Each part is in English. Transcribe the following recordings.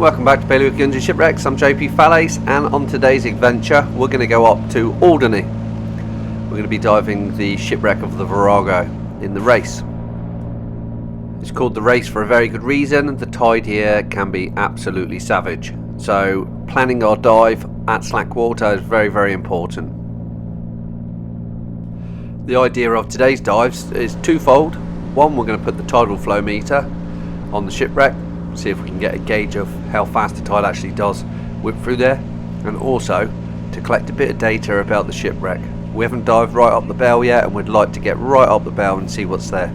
Welcome back to Bailiwick of Guernsey Shipwrecks. I'm JP Falaise, and on today's adventure we're going to go up to Alderney. We're going to be diving the Shipwreck of the Virago in the race. It's called the race for a very good reason. The tide here can be absolutely savage, so planning our dive at slack water is very important. The idea of today's dives is twofold. One, we're going to put the tidal flow meter on the shipwreck, see if we can get a gauge of how fast the tide actually does whip through there, and also to collect a bit of data about the shipwreck. We haven't dived right up the bow yet, and we'd like to get right up the bow and see what's there.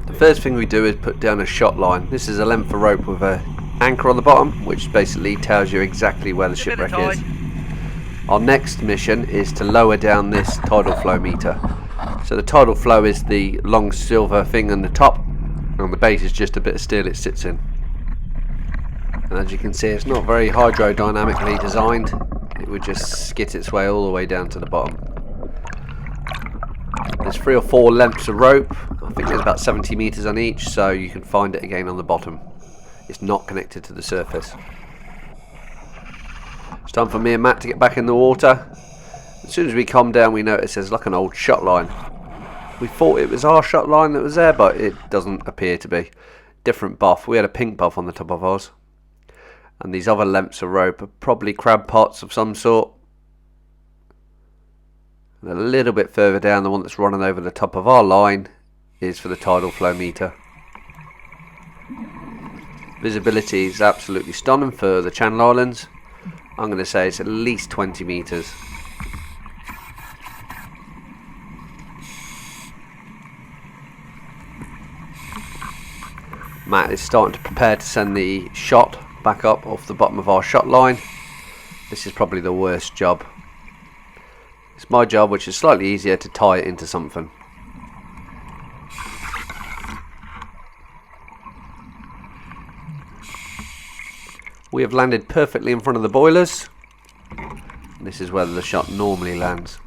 The first thing we do is put down a shot line. This is a length of rope with an anchor on the bottom, which basically tells you exactly where the shipwreck is. Our next mission is to lower down this tidal flow meter. So the tidal flow is the long silver thing on the top, and the base is just a bit of steel it sits in. And as you can see, it's not very hydrodynamically designed. It would just skit its way all the way down to the bottom. There's 3 or 4 lengths of rope. I think there's about 70 meters on each, so you can find it again on the bottom. It's not connected to the surface. It's time for me and Matt to get back in the water. As soon as we come down, we notice there's like an old shot line. We thought it was our shot line that was there, but it doesn't appear to be. Different buff. We had a pink buff on the top of ours. And these other lengths of rope are probably crab pots of some sort. And a little bit further down, the one that's running over the top of our line is for the tidal flow meter. Visibility is absolutely stunning for the Channel Islands. I'm going to say it's at least 20 meters. Matt is starting to prepare to send the shot back up off the bottom of our shot line. This is probably the worst job. It's my job, which is slightly easier, to tie it into something. We have landed perfectly in front of the boilers. This is where the shot normally lands.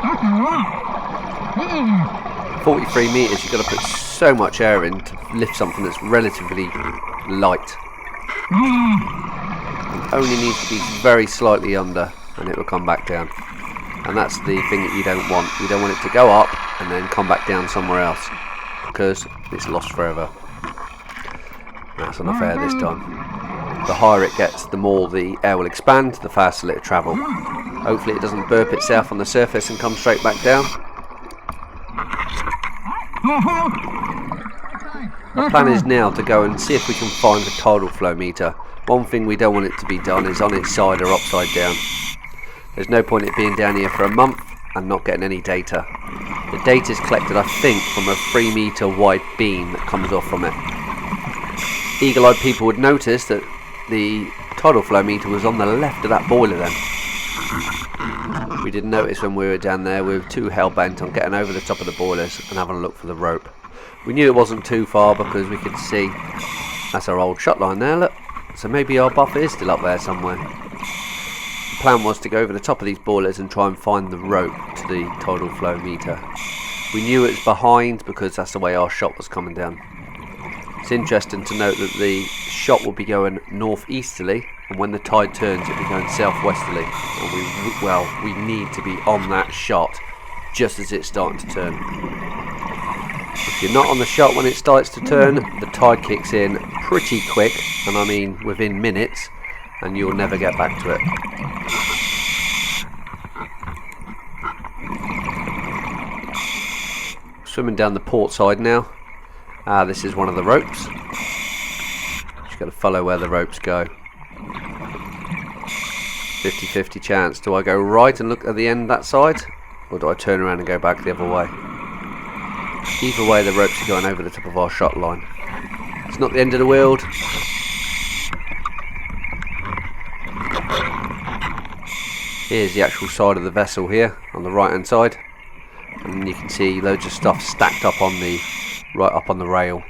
Mm-hmm. 43 meters, you've got to put so much air in to lift something that's relatively light. It only needs to be very slightly under, and it will come back down. And that's the thing that you don't want. You don't want it to go up and then come back down somewhere else, because it's lost forever. That's enough air this time. The higher it gets, the more the air will expand, the faster it will travel. Hopefully it doesn't burp itself on the surface and come straight back down. Our plan is now to go and see if we can find the tidal flow meter. One thing we don't want it to be done is on its side or upside down. There's no point in it being down here for a month and not getting any data. The data is collected, I think, from a 3 meter wide beam that comes off from it. Eagle-eyed people would notice that the tidal flow meter was on the left of that boiler then. We didn't notice when we were down there. We were too hell-bent on getting over the top of the boilers and having a look for the rope. We knew it wasn't too far because we could see that's our old shot line there, look. So maybe our buff is still up there somewhere. The plan was to go over the top of these boilers and try and find the rope to the tidal flow meter. We knew it was behind because that's the way our shot was coming down. It's interesting to note that the shot will be going northeasterly, and when the tide turns, it'll be going southwesterly. And we need to be on that shot just as it's starting to turn. If you're not on the shot when it starts to turn, the tide kicks in pretty quick, and I mean within minutes, and you'll never get back to it. Swimming down the port side now. This is one of the ropes. Just got to follow where the ropes go. 50-50 chance. Do I go right and look at the end that side, or do I turn around and go back the other way? Either way, the ropes are going over the top of our shot line. It's not the end of the world. Here's the actual side of the vessel here on the right hand side, and you can see loads of stuff stacked up on the right up on the rail.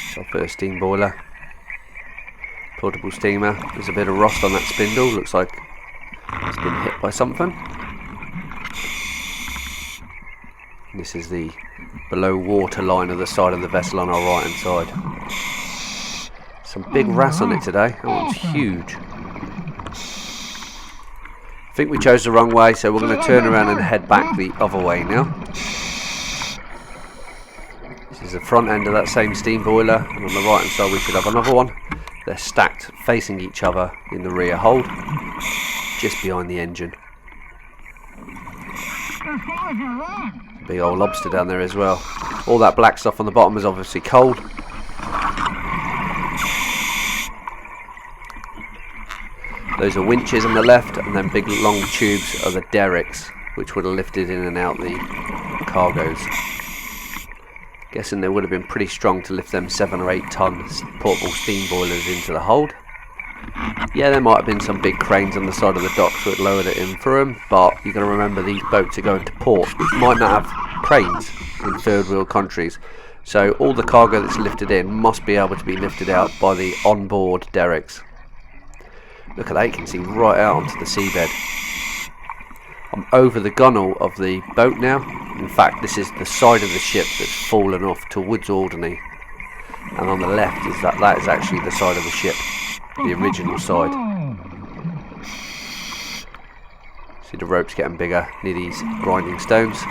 It's our first steam boiler, portable steamer. There's a bit of rust on that spindle, looks like it's been hit by something. And this is the below water line of the side of the vessel on our right hand side. Some big wrasse on it today. That one's huge. I think we chose the wrong way, so we're going to turn around and head back the other way now. This is the front end of that same steam boiler, and on the right hand side we should have another one. They're stacked facing each other in the rear hold, just behind the engine. Big old lobster down there as well. All that black stuff on the bottom is obviously coal. Those are winches on the left, and then big long tubes are the derricks, which would have lifted in and out the cargoes. Guessing they would have been pretty strong to lift them 7 or 8 ton portable steam boilers into the hold. Yeah, there might have been some big cranes on the side of the docks that lowered it in for them, but you've got to remember these boats are going to ports which might not have cranes in third world countries. So all the cargo that's lifted in must be able to be lifted out by the onboard derricks. Look at that, you can see right out onto the seabed. I'm over the gunwale of the boat now. In fact, this is the side of the ship that's fallen off towards Alderney. And on the left is that is actually the side of the ship, the original side. See the ropes getting bigger near these grinding stones.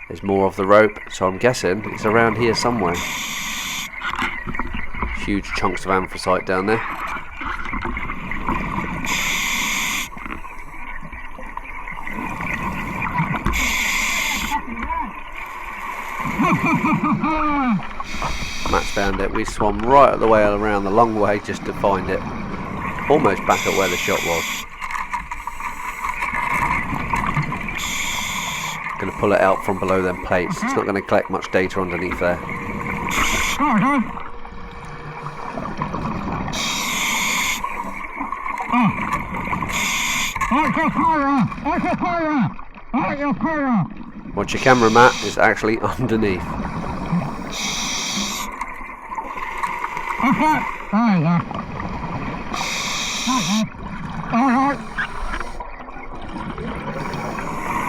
There's more of the rope, so I'm guessing it's around here somewhere. Huge chunks of anthracite down there. Matt's found it. We swam right the way around the long way just to find it. Almost back at where the shot was. Going to pull it out from below them plates. It's not going to collect much data underneath there. Watch your camera, Matt. It's actually underneath.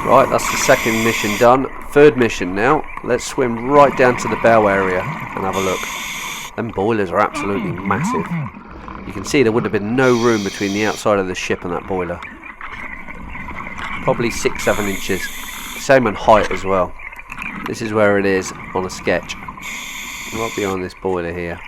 Right, that's the second mission done. Third mission now. Let's swim right down to the bow area and have a look. Them boilers are absolutely massive. You can see there would have been no room between the outside of the ship and that boiler. Probably 6-7 inches. Same in height as well. This is where it is on a sketch. Right behind this boiler here.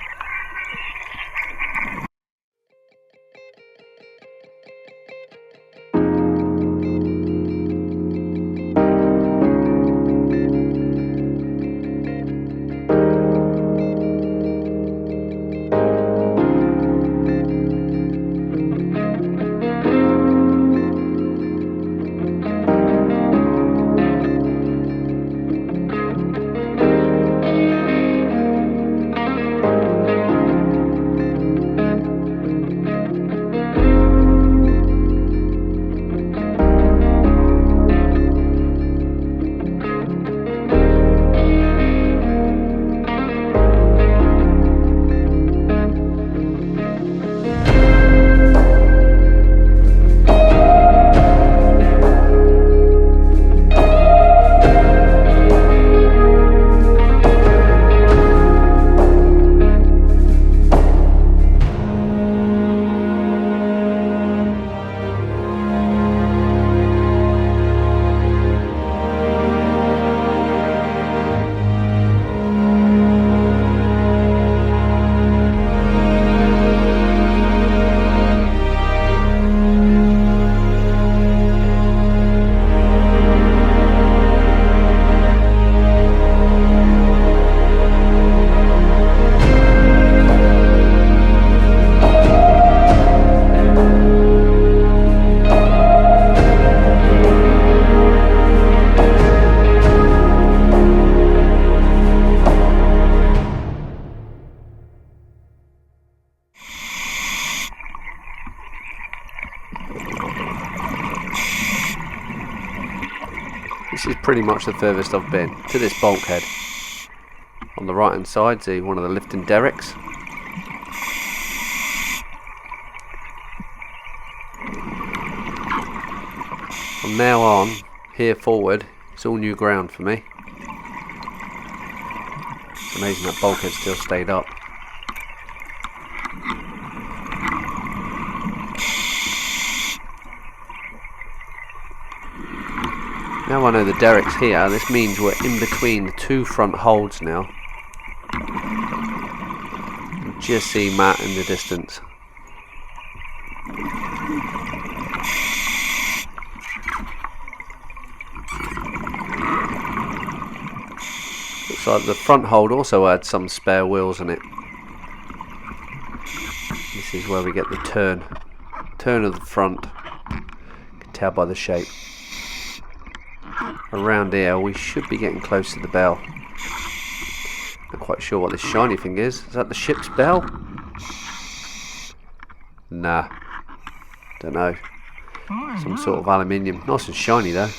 pretty much the furthest I've been, to this bulkhead. On the right hand side, see one of the lifting derricks. From now on, here forward, it's all new ground for me. It's amazing that bulkhead still stayed up. Now I know the derrick's here, this means we're in between the two front holds now. You can just see Matt in the distance. Looks like the front hold also had some spare wheels in it. This is where we get the turn of the front. You can tell by the shape. Around here we should be getting close to the bell. Not quite sure what this shiny thing is. Is that the ship's bell? Nah. Don't know. Some sort of aluminium. Nice and shiny though.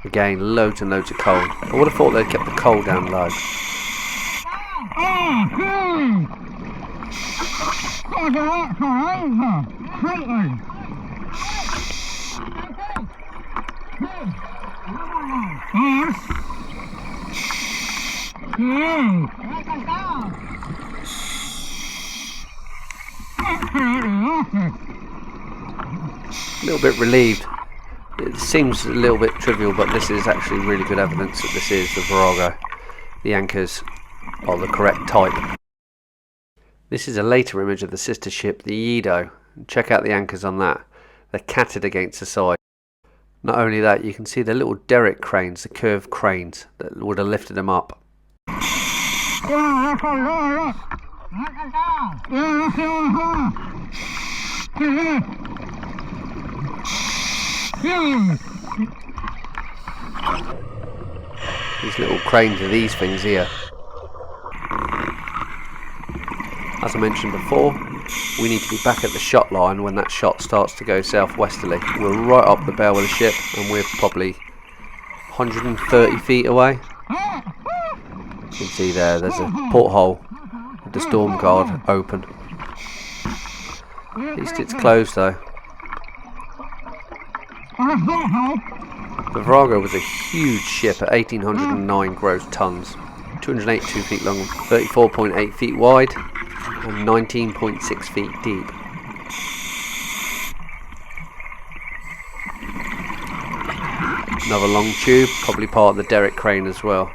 Again, loads and loads of coal. I would have thought they'd kept the coal down low. A little bit relieved. It seems a little bit trivial, but this is actually really good evidence that this is the Virago. The anchors are the correct type. This is a later image of the sister ship, the Edo. Check out the anchors on that. They're catted against the side. Not only that, you can see the little derrick cranes, the curved cranes that would have lifted them up. These little cranes are these things here. As I mentioned before, we need to be back at the shot line when that shot starts to go southwesterly. We're right up the bow of the ship and we're probably 130 feet away. You can see there's a porthole with the storm guard open. At least it's closed though. The Virago was a huge ship at 1,809 gross tons, 282 feet long, 34.8 feet wide and 19.6 feet deep. Another long tube, probably part of the derrick crane as well.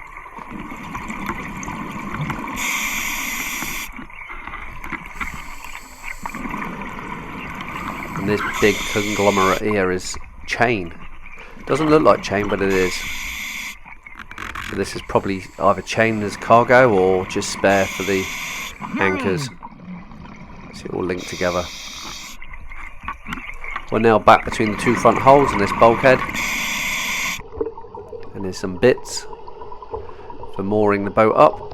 And this big conglomerate here is chain. Doesn't look like chain, but it is. So this is probably either chain as cargo or just spare for the anchors. See it all linked together. We're now back between the two front hulls in this bulkhead. And there's some bits for mooring the boat up.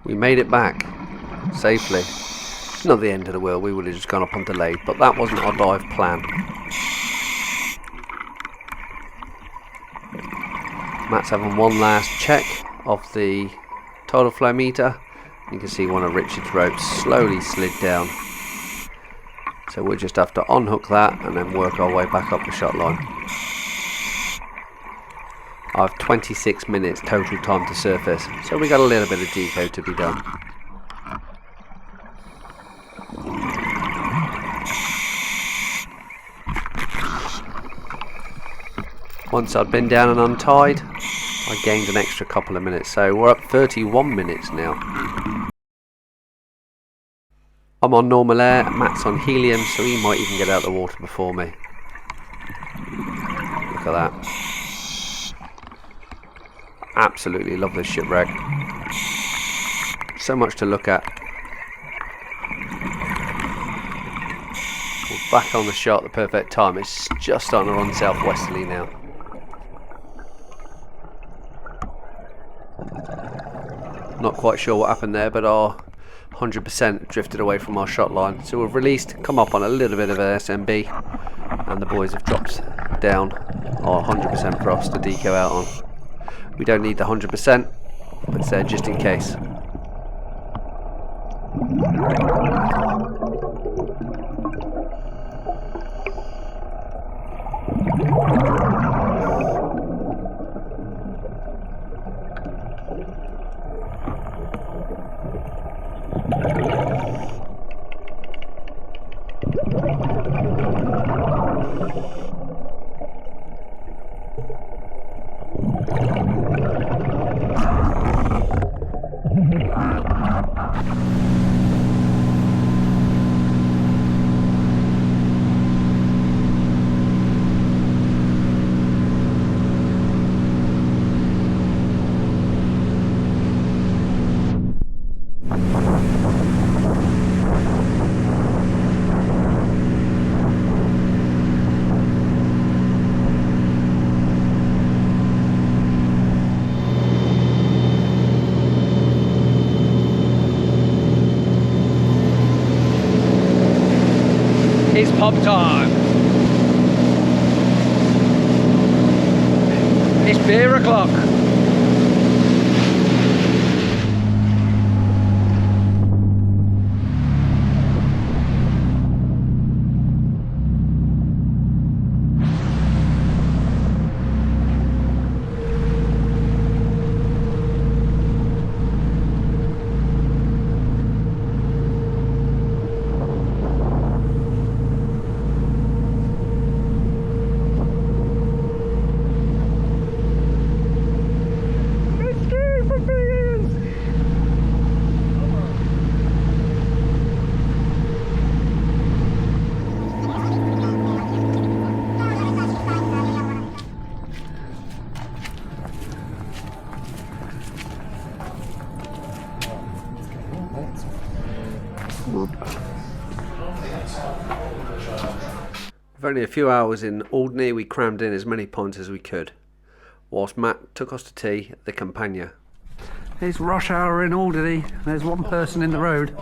We made it back safely. It's not the end of the world, we would have just gone up on delayed, but that wasn't our dive plan. Matt's having one last check of the tidal flow meter. You can see one of Richard's ropes slowly slid down. So we'll just have to unhook that and then work our way back up the shot line. I have 26 minutes total time to surface, so we got a little bit of deco to be done. Once I'd been down and untied, I gained an extra couple of minutes, so we're up 31 minutes now. I'm on normal air, Matt's on helium, so he might even get out of the water before me. Look at that. Absolutely love this shipwreck. So much to look at. We're back on the shot at the perfect time. It's just starting to run southwesterly now. Not quite sure what happened there, but our 100% drifted away from our shot line. So we've released, come up on a little bit of an SMB, and the boys have dropped down our 100% for us to deco out on. We don't need the 100%, but it's there just in case. It's pop time. It's beer o'clock. With only a few hours in Alderney, we crammed in as many pints as we could, whilst Matt took us to tea at the Campagna. It's rush hour in Alderney. There's one person in the road.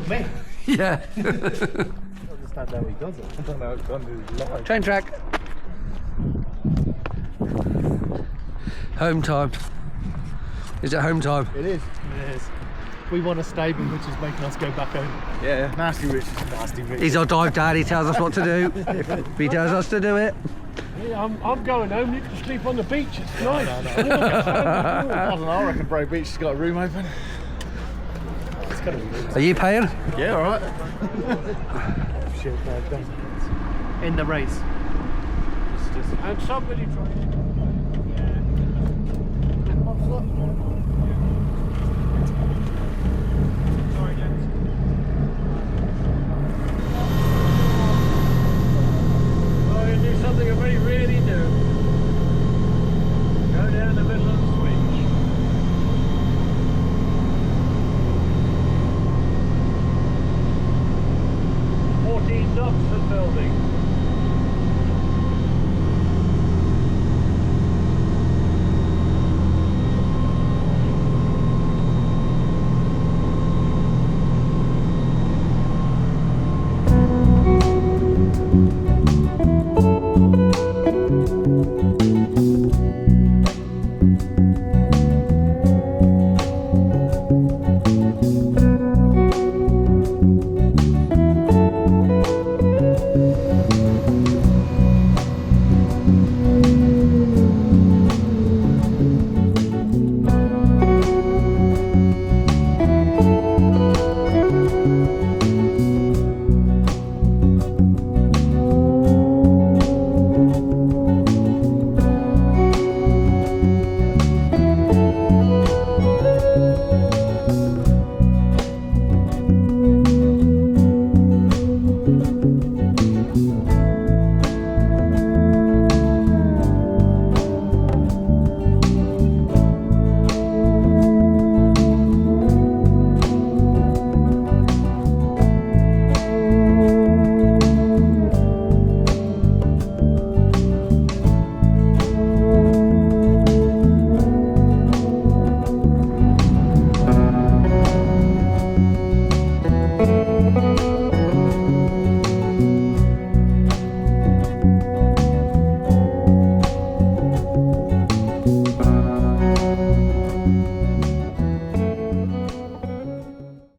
Me? Yeah. I don't understand how he does it. I don't know how it's done his life. Train track. Home time. Is it home time? It is. It is. We want a stable, which is making us go back home. Yeah, nasty Rich. Nasty Rich. He's our dive dad. He tells us what to do. He tells us to do it. Yeah, I'm going home. You can sleep on the beach. It's nice. No. I don't know. I reckon Bro Beach has got a room open. It's gotta be good. Are you paying? Yeah, all right. Shit, no, it doesn't. In the race. And somebody tried.